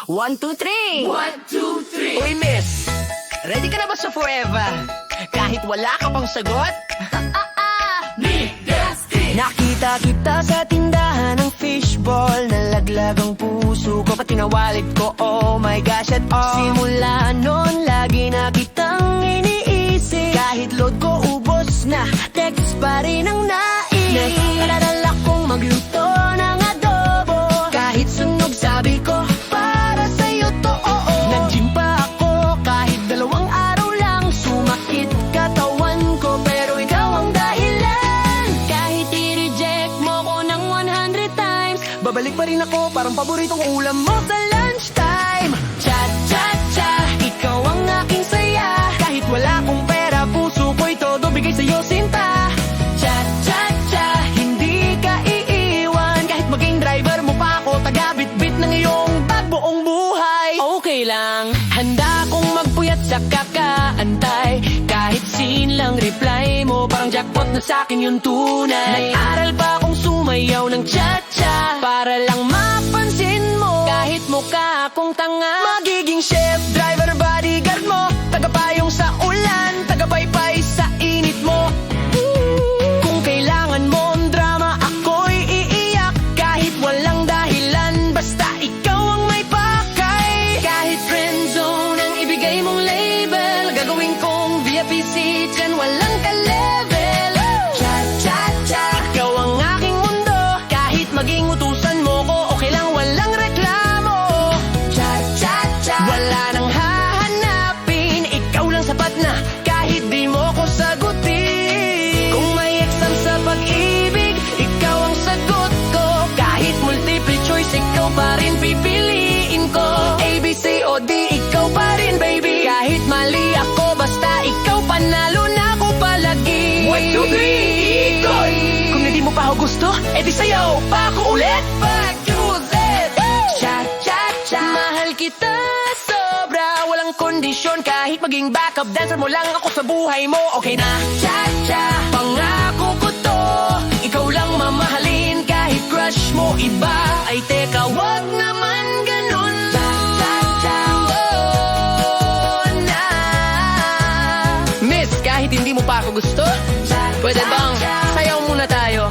1, 2, 3. 1, 2, 3. Uy, miss, ready ka na ba sa forever? Kahit wala ka pang sagot? Ni Dusty. Nakita kita sa tindahan ng fishball. Nalaglag ang puso ko, pati nawalid ko. Oh my gosh, at simula nun, lagi na kitang iniisip. Kahit load ko ubos na, text pa rin ang nais. Naradala kong magluto ng adobo. Kahit sunog sabi ko, para sa'yo to, oo. Nag-gym pa ako, kahit 2 araw lang. Sumakit katawan ko, pero ikaw ang dahilan. Kahit i-reject mo ko ng 100 times, babalik pa rin ako, parang paboritong ulam mo sa lunchtime. Cha-cha-cha, ikaw ang aking saya. Kahit wala kong pera, puso ko'y todo bigay sa'yo sinta. Cha-cha-cha, hindi ka iiwan. Kahit maging driver mo pa ako, taga-bit-bit ng iyong bag buong buhay. Okay lang, handa akong magpuyat sa kakaantay. Kahit sin lang reply mo, parang jackpot na sa'kin yung tunay. Nag-aral pa akong sumayaw ng cha-cha, para lang mapansin mo. Kahit mukha akong tanga, magiging chef, driver, bodyguard mo. Tagapayong sa ulan, tagapaypay sa init mo. Kung kailangan mo ang drama, ako'y iiyak. Kahit walang dahilan, basta ikaw ang may pakay. Kahit friendzone ang ibigay mong label, gagawin kong VIP seat, yan walang ka-level. Cha-cha-cha, ikaw ang aking mundo. Kahit maging utusan mo ko, okay lang, walang reklamo. Cha-cha-cha, wala nang hahanapin, ikaw lang sapat na, kahit di mo ko sagutin. Kung may exam sa pag-ibig, ikaw ang sagot ko. Kahit multiple choice, ikaw pa rin pipiliin ko. A, B, C, O, D, ikaw pa rin, baby. Kahit mali ako, basta ikaw panalo na ako palagi. 1, 2, 3, ikoy. Kung hindi mo pa ako gusto, edi sayaw pa ako ulit. Back to Z. Cha-cha-cha, mahal kita sobra, walang kondisyon. Kahit maging backup dancer mo lang ako sa buhay mo, okay na. Cha-cha, pangako ko to, ikaw lang mamahalin. Kahit crush mo iba, ay teka, wag naman ganun. Cha-cha-cha, oh, na. Miss, kahit hindi mo pa ako gusto, pwede bang sayaw muna tayo?